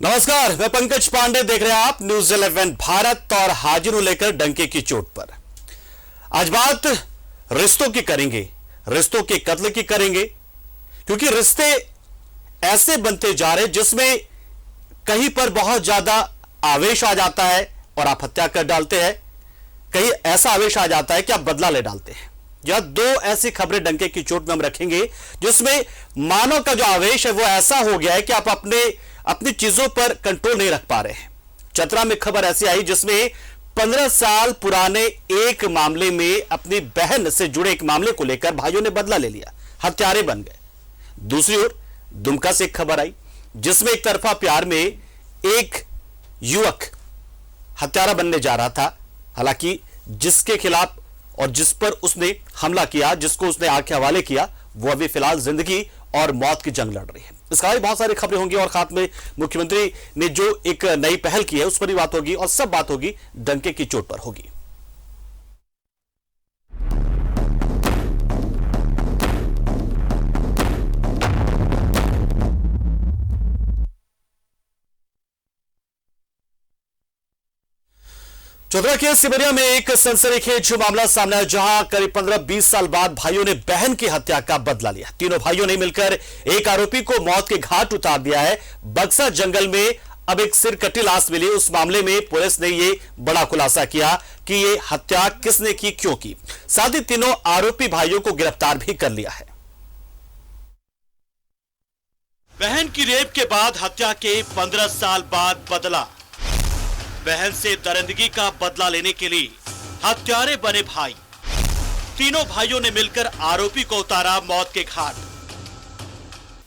नमस्कार, मैं पंकज पांडे, देख रहे हैं आप न्यूज 11 भारत और हाजिर हूं लेकर डंके की चोट पर। आज बात रिश्तों की करेंगे, रिश्तों के कत्ल की करेंगे, क्योंकि रिश्ते ऐसे बनते जा रहे जिसमें कहीं पर बहुत ज्यादा आवेश आ जाता है और आप हत्या कर डालते हैं, कहीं ऐसा आवेश आ जाता है कि आप बदला ले डालते हैं। यह दो ऐसी खबरें डंके की चोट में हम रखेंगे जिसमें मानव का जो आवेश है वो ऐसा हो गया है कि आप अपनी चीजों पर कंट्रोल नहीं रख पा रहे हैं। चतरा में खबर ऐसी आई जिसमें 15 साल पुराने एक मामले में अपनी बहन से जुड़े एक मामले को लेकर भाइयों ने बदला ले लिया, हत्यारे बन गए। दूसरी ओर दुमका से एक खबर आई जिसमें एक तरफा प्यार में एक युवक हत्यारा बनने जा रहा था। हालांकि जिसके खिलाफ और जिस पर उसने हमला किया, जिसको उसने आग के हवाले किया, वो अभी फिलहाल जिंदगी और मौत की जंग लड़ रही है। इसका भी बहुत सारी खबरें होंगी और खास में मुख्यमंत्री ने जो एक नई पहल की है उस पर भी बात होगी और सब बात होगी डंके की चोट पर होगी। चतरा के सिमरिया में एक सनसनीखेज मामला सामने आया जहां करीब 15-20 साल बाद भाइयों ने बहन की हत्या का बदला लिया। तीनों भाइयों ने मिलकर एक आरोपी को मौत के घाट उतार दिया है। बक्सा जंगल में अब एक सिरकटी लाश मिली। उस मामले में पुलिस ने यह बड़ा खुलासा किया कि यह हत्या किसने की, क्यों की। साथ ही तीनों आरोपी भाइयों को गिरफ्तार भी कर लिया है। बहन की रेप के बाद हत्या के 15 साल बाद बदला। बहन से दरिंदगी का बदला लेने के लिए हत्यारे बने भाई। तीनों भाइयों ने मिलकर आरोपी को उतारा मौत के घाट।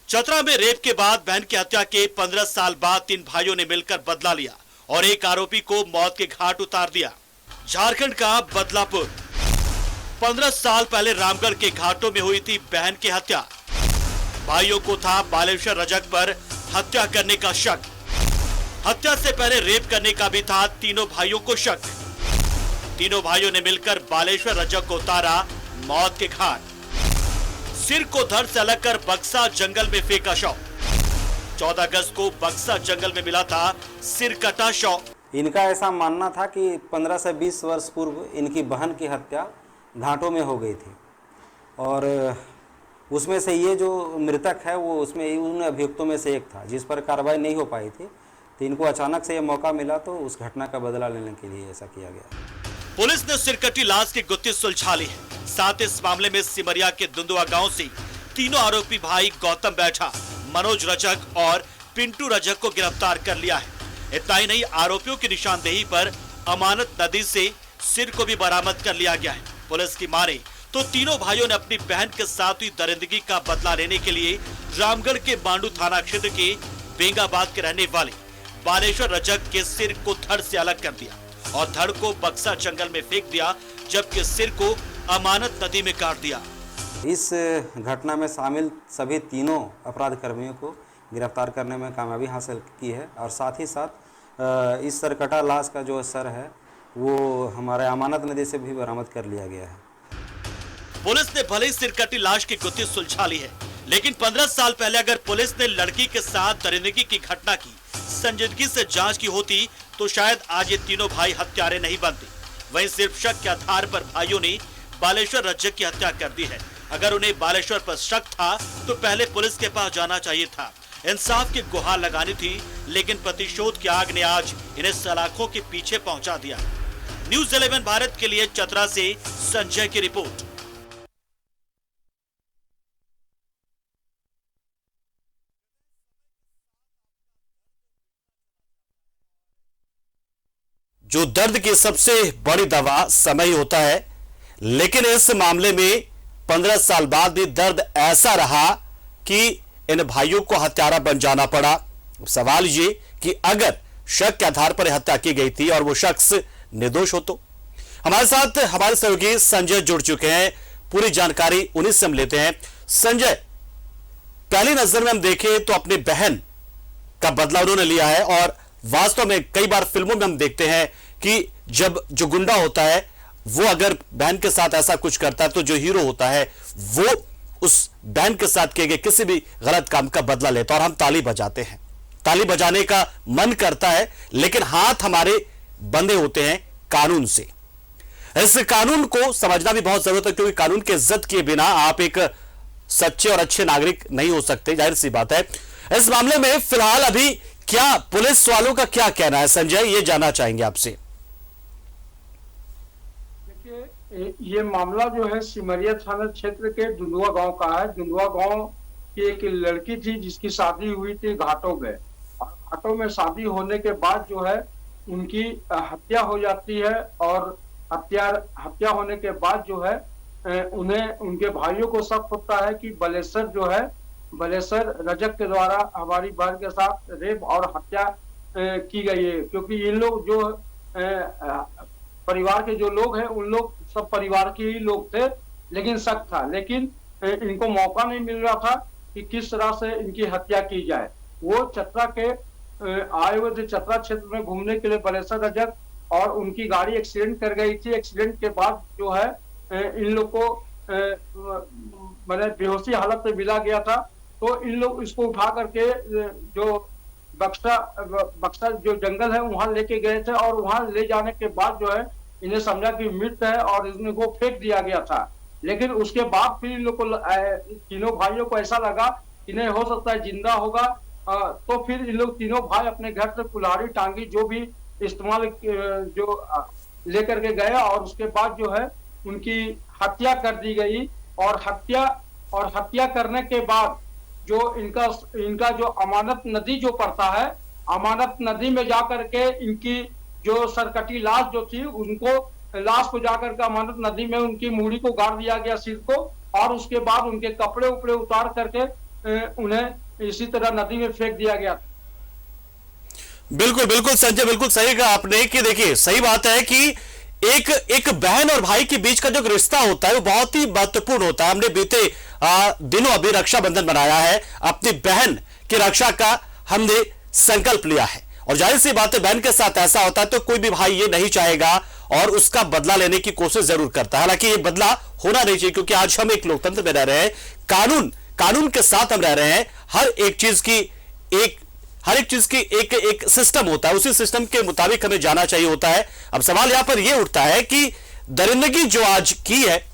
चतरा में रेप के बाद बहन की हत्या के 15 साल बाद तीन भाइयों ने मिलकर बदला लिया और एक आरोपी को मौत के घाट उतार दिया। झारखंड का बदलापुर। 15 साल पहले रामगढ़ के घाटों में हुई थी बहन की हत्या। भाइयों को था बालेश्वर रजक पर हत्या करने का शक। हत्या से पहले रेप करने का भी था तीनों भाइयों को शक। तीनों भाइयों ने मिलकर बालेश्वर रजक को उतारा मौत के घाट। सिर को धड़ से अलग कर बक्सा जंगल में फेंका शव। 14 अगस्त को बक्सा जंगल में मिला था सिर कटा शव। इनका ऐसा मानना था कि 15 से 20 वर्ष पूर्व इनकी बहन की हत्या घाटों में हो गई थी और उसमें से ये जो मृतक है वो उसमें उन अभियुक्तों में से एक था जिस पर कार्रवाई नहीं हो पाई थी। तो इनको अचानक से ये मौका मिला तो उस घटना का बदला लेने के लिए ऐसा किया गया। पुलिस ने सिरकटी लाश की गुत्थी सुलझा ली है। साथ इस मामले में सिमरिया के दुंदुआ गांव से तीनों आरोपी भाई गौतम बैठा, मनोज रजक और पिंटू रजक को गिरफ्तार कर लिया है। इतना ही नहीं, आरोपियों की निशानदेही पर अमानत नदी से सिर को भी बरामद कर लिया गया है। पुलिस की माने तो तीनों भाइयों ने अपनी बहन के साथ हुई दरिंदगी का बदला लेने के लिए रामगढ़ के मांडू थाना क्षेत्र के बेंगाबाद के रहने वाले बालेश्वर रजक के सिर को धड़ से अलग कर दिया और धड़ को बक्सा जंगल में फेंक दिया, जबकि सिर को अमानत नदी में काट दिया। इस घटना में शामिल सभी तीनों अपराध कर्मियों को गिरफ्तार करने में कामयाबी हासिल की है और साथ ही साथ इस सरकटा लाश का जो सर है वो हमारे अमानत नदी से भी बरामद कर लिया गया है। पुलिस ने भले ही सिरकटी लाश की गुत्थी सुलझा ली है, लेकिन 15 साल पहले अगर पुलिस ने लड़की के साथ दरिंदगी की घटना की संजीदगी से जांच की होती तो शायद आज ये तीनों भाई हत्यारे नहीं बनते। वहीं सिर्फ शक के आधार पर भाइयों ने बालेश्वर रजक की हत्या कर दी है। अगर उन्हें बालेश्वर पर शक था तो पहले पुलिस के पास जाना चाहिए था, इंसाफ की गुहार लगानी थी, लेकिन प्रतिशोध की आग ने आज इन्हें सलाखों के पीछे पहुंचा दिया। न्यूज 11 भारत के लिए चतरा से संजय की रिपोर्ट। जो दर्द की सबसे बड़ी दवा समय होता है, लेकिन इस मामले में 15 साल बाद भी दर्द ऐसा रहा कि इन भाइयों को हत्यारा बन जाना पड़ा। सवाल ये कि अगर शक के आधार पर हत्या की गई थी और वो शख्स निर्दोष हो तो। हमारे साथ हमारे सहयोगी संजय जुड़ चुके हैं, पूरी जानकारी उन्हीं से हम लेते हैं। संजय, पहली नजर में हम देखें तो अपनी बहन का बदला उन्होंने लिया है और वास्तव में कई बार फिल्मों में हम देखते हैं कि जब जो गुंडा होता है वो अगर बहन के साथ ऐसा कुछ करता है तो जो हीरो होता है वो उस बहन के साथ किए गए किसी भी गलत काम का बदला लेता है और हम ताली बजाते हैं। ताली बजाने का मन करता है, लेकिन हाथ हमारे बंधे होते हैं कानून से। इस कानून को समझना भी बहुत जरूरत है, क्योंकि कानून की इज्जत किए बिना आप एक सच्चे और अच्छे नागरिक नहीं हो सकते, जाहिर सी बात है। इस मामले में फिलहाल अभी क्या पुलिस वालों का क्या कहना है, संजय, ये जानना चाहेंगे आपसे। ये मामला जो है सिमरिया थाना क्षेत्र के दुंदुआ गांव का है। दुंदुआ गांव की एक लड़की थी जिसकी शादी हुई थी घाटों में, और घाटों में शादी होने के बाद जो है उनकी हत्या हो जाती है, और हत्या होने के बाद जो है उन्हें उनके भाइयों को शक होता है कि बलेसर रजक के द्वारा हमारी बहन के साथ रेप और हत्या की गई है। क्योंकि ये लोग जो परिवार के जो लोग हैं उन लोग सब परिवार के ही लोग थे, लेकिन शक था, लेकिन इनको मौका नहीं मिल रहा था कि किस तरह से इनकी हत्या की जाए। वो चतरा के आए हुए थे, चतरा क्षेत्र में घूमने के लिए बलेसर रजक, और उनकी गाड़ी एक्सीडेंट कर गई थी। एक्सीडेंट के बाद जो है इन लोग को मैंने बेहोशी हालत में मिला गया था, तो इन लोग इसको उठा करके जो बक्सा जो जंगल है वहां लेके गए थे, और वहां ले जाने के बाद जो है इन्हें समझा कि मृत है और इनको फेंक दिया गया था। लेकिन उसके बाद फिर इन लोग को तीनों भाइयों को ऐसा लगा कि नहीं, हो सकता है जिंदा होगा, तो फिर इन लोग तीनों भाई अपने घर से कुल्हाड़ी टांगी जो भी इस्तेमाल जो लेकर के गए, और उसके बाद जो है उनकी हत्या कर दी गई। और हत्या करने के बाद जो इनका जो अमानत नदी जो पड़ता है, अमानत नदी में जाकर के इनकी जो सरकटी लाश जो थी, उनको लाश को जाकर के अमानत नदी में उनकी मूड़ी को गाड़ दिया गया, सिर को, और उसके बाद उनके कपड़े उपड़े उतार करके उन्हें इसी तरह नदी में फेंक दिया गया। बिल्कुल बिल्कुल संजय, बिल्कुल सही कहा आपने कि देखिए, सही बात है कि एक बहन और भाई के बीच का जो रिश्ता होता है वो बहुत ही महत्वपूर्ण होता है। हमने बीते दिनों अभी रक्षाबंधन मनाया है, अपनी बहन की रक्षा का हमने संकल्प लिया है, और जाहिर सी बात है बहन के साथ ऐसा होता है तो कोई भी भाई ये नहीं चाहेगा और उसका बदला लेने की कोशिश जरूर करता है। हालांकि ये बदला होना नहीं चाहिए, क्योंकि आज हम एक लोकतंत्र में रह रहे हैं, कानून के साथ हम रह रहे हैं। हर एक चीज की एक सिस्टम होता है, उसी सिस्टम के मुताबिक हमें जाना चाहिए होता है। अब सवाल यहां पर यह उठता है कि दरिंदगी जो आज की है,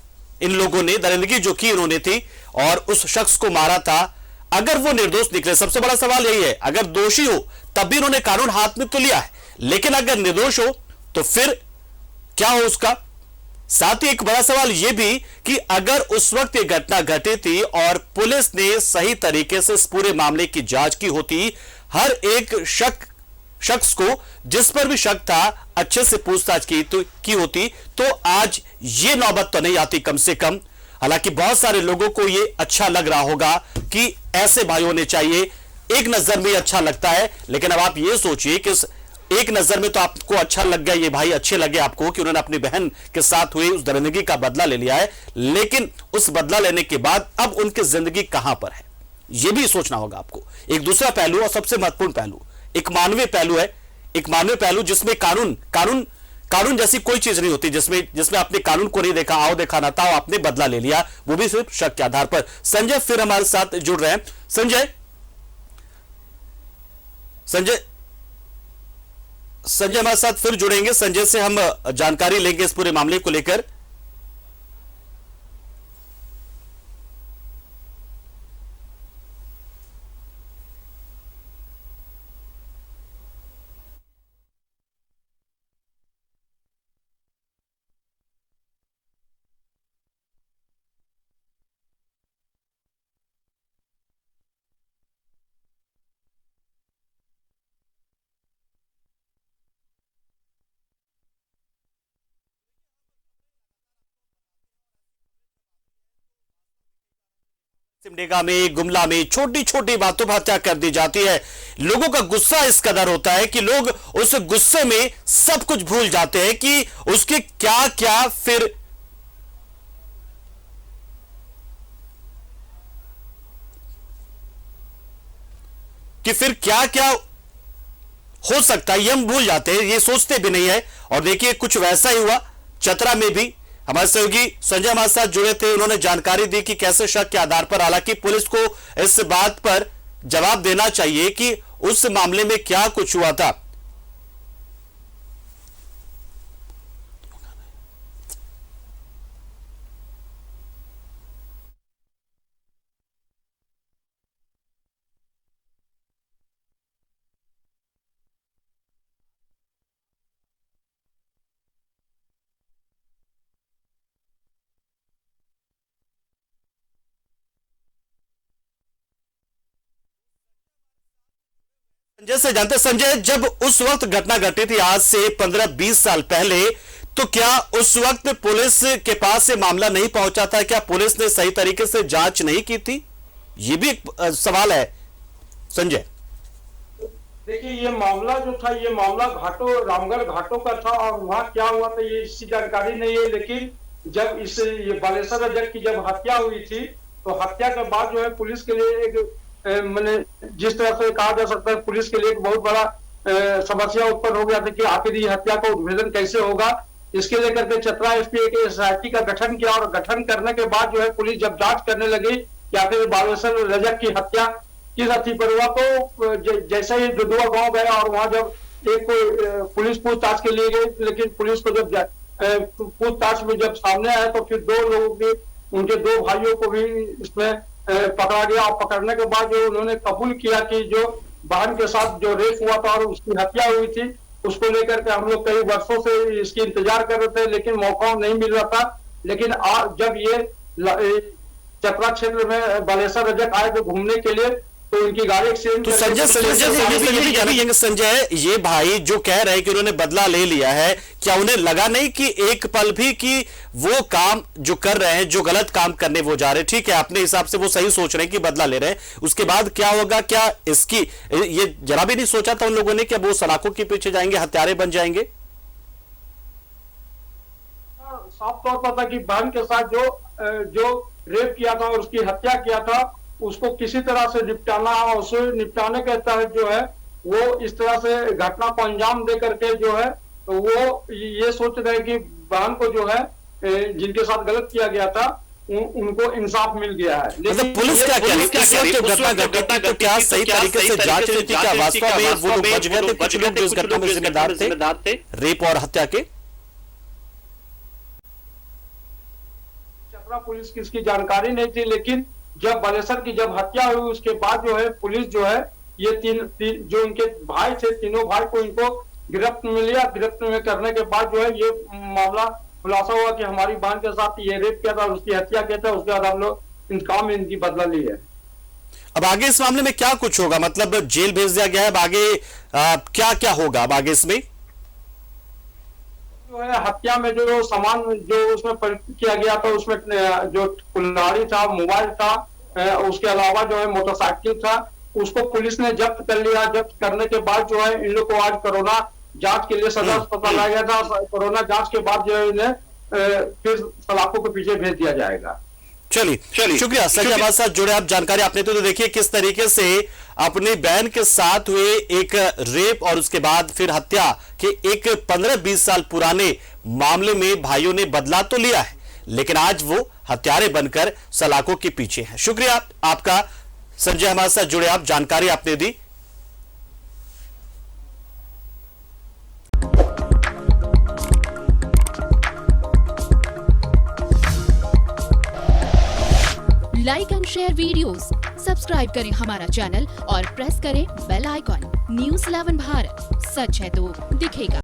इन लोगों ने दरिंदगी जो की इन्होंने थी और उस शख्स को मारा था, अगर वो निर्दोष निकले, सबसे बड़ा सवाल यही है, अगर दोषी हो तब भी इन्होंने कानून हाथ में तो लिया है, लेकिन अगर निर्दोष हो तो फिर क्या हो उसका। साथ ही एक बड़ा सवाल यह भी कि अगर उस वक्त ये घटना घटी थी और पुलिस ने सही तरीके से इस पूरे मामले की जांच की होती, हर एक शख्स को जिस पर भी शक था अच्छे से पूछताछ की होती, तो आज ये नौबत तो नहीं आती कम से कम। हालांकि बहुत सारे लोगों को ये अच्छा लग रहा होगा कि ऐसे भाई होने चाहिए, एक नजर में अच्छा लगता है, लेकिन अब आप ये सोचिए कि एक नजर में तो आपको अच्छा लग गया, ये भाई अच्छे लगे आपको कि उन्होंने अपनी बहन के साथ हुई उस दरिंदगी का बदला ले लिया है, लेकिन उस बदला लेने के बाद अब उनकी जिंदगी कहां पर है, यह भी सोचना होगा आपको। एक दूसरा पहलू और सबसे महत्वपूर्ण पहलू एक मानवीय पहलू है, एक मानवीय पहलू जिसमें कानून जैसी कोई चीज नहीं होती, जिसमें आपने कानून को नहीं देखा, आओ देखा ना था, आपने बदला ले लिया, वो भी सिर्फ शक के आधार पर। संजय फिर हमारे साथ जुड़ रहे हैं। संजय हमारे साथ फिर जुड़ेंगे, संजय से हम जानकारी लेंगे इस पूरे मामले को लेकर। सिमडेगा में, गुमला में छोटी छोटी बातों पर हत्या कर दी जाती है। लोगों का गुस्सा इस कदर होता है कि लोग उस गुस्से में सब कुछ भूल जाते हैं कि उसके क्या क्या फिर क्या क्या हो सकता है, ये हम भूल जाते हैं, ये सोचते भी नहीं है। और देखिए कुछ वैसा ही हुआ चतरा में भी। हमारे सहयोगी संजय हमारे साथ जुड़े थे, उन्होंने जानकारी दी कि कैसे शक के आधार पर, हालांकि पुलिस को इस बात पर जवाब देना चाहिए कि उस मामले में क्या कुछ हुआ था? संजय से जानते। संजय, जब उस वक्त घटना घटी थी आज से 15-20 साल पहले, तो क्या उस वक्त पुलिस के पास ये मामला नहीं पहुंचा था? क्या पुलिस ने सही तरीके से जांच नहीं की थी? ये भी एक सवाल है संजय। देखिए, ये मामला जो था, ये मामला रामगढ़ घाटों का था और वहां क्या हुआ था ये इसकी जानकारी नहीं है। लेकिन जब ये बालेश्वर रजक की जब हत्या हुई थी, तो हत्या के बाद जो है पुलिस के लिए एक मैंने जिस तरह से कहा जा सकता है, पुलिस के लिए एक बहुत बड़ा समस्या उत्पन्न हो गया था कि आखिर ये हत्या का उद्भेदन कैसे होगा। इसके लेकर के चतरा एसपी एक एसआईटी का गठन किया और गठन करने के बाद जो है पुलिस जब जांच करने लगी कि आखिर बालेश्वर रजक की हत्या किस अथी पर हुआ, तो जैसे ही दुधुआ गांव गए और वहां जब एक पुलिस पूछताछ के लिए गई, लेकिन पुलिस को जब पूछताछ में जब सामने आया तो फिर दो लोगों के, उनके दो भाइयों को भी इसमें पकड़ा गया। और पकड़ने के बाद जो उन्होंने कबूल किया कि जो बहन के साथ जो रेप हुआ था और उसकी हत्या हुई थी, उसको लेकर के हम लोग कई वर्षों से इसकी इंतजार कर रहे थे, लेकिन मौका नहीं मिल रहा था। लेकिन जब ये चतरा क्षेत्र में बालेश्वर रजक आए थे घूमने के लिए, तो उनकी गाड़ी एक्सीडेंट। तो संजय, ये भाई जो कह रहे हैं कि उन्होंने बदला ले लिया है, क्या उन्हें लगा नहीं कि एक पल भी कि वो काम जो कर रहे हैं, जो गलत काम करने वो जा रहे हैं, ठीक है अपने हिसाब से वो सही सोच रहे हैं कि बदला ले रहे हैं, उसके बाद क्या होगा? क्या इसकी ये जरा भी नहीं सोचा था उन लोगों ने कि अब वो सलाखों के पीछे जाएंगे, हत्यारे बन जाएंगे? साफ तौर पर था कि बहन के साथ जो रेप किया था और उसकी हत्या किया था, उसको किसी तरह से निपटाना और उसे निपटाने के तहत जो है वो इस तरह से घटना को अंजाम दे करके जो है तो वो ये सोच रहे कि बहन को जो है जिनके साथ गलत किया गया था उनको इंसाफ मिल गया है। लेकिन पुलिस क्या कह रही है? तो क्या सही तरीके से जांच नहीं थी? क्या वास्तव में वो लोग बच गए थे, कुछ लोग जो इस घटना में जिम्मेदार थे रेप और हत्या के? चतरा पुलिस की इसकी जानकारी नहीं थी, लेकिन जब बालेश्वर की जब हत्या हुई उसके बाद जो है पुलिस जो है ये तीन जो उनके भाई थे, तीनों भाई को इनको गिरफ्त में लिया। गिरफ्त में करने के बाद जो है ये मामला खुलासा हुआ कि हमारी बहन के साथ ये रेप किया था, उसकी हत्या किया था। उसके बाद हम लोग इंतकाम में इनकी बदला ली है। अब आगे इस मामले में क्या कुछ होगा? मतलब जेल भेज दिया गया है, अब आगे क्या क्या होगा अब आगे इसमें? जो है हत्या में जो सामान जो उसमें प्रयुक्त किया गया था, उसमें जो कुल्हाड़ी था, मोबाइल था, उसके अलावा जो है मोटरसाइकिल था, उसको पुलिस ने जब्त कर लिया। जब्त करने के बाद जो है इन लोग को आज कोरोना जांच के लिए सदर अस्पताल लाया गया था। कोरोना जांच के बाद जो है इन्हें फिर सलाखों के पीछे भेज दिया जाएगा। चलिए शुक्रिया संजय, हमारे साथ जुड़े आप। जानकारी आपने तो देखिए किस तरीके से अपनी बहन के साथ हुए एक रेप और उसके बाद फिर हत्या के एक 15-20 साल पुराने मामले में भाइयों ने बदला तो लिया है, लेकिन आज वो हत्यारे बनकर सलाखों के पीछे हैं। शुक्रिया आपका संजय, हमारे साथ जुड़े आप, जानकारी आपने दी। Like and share videos, subscribe करें हमारा चैनल और प्रेस करें बेल आइकॉन। न्यूज़ 11 भारत, सच है तो दिखेगा।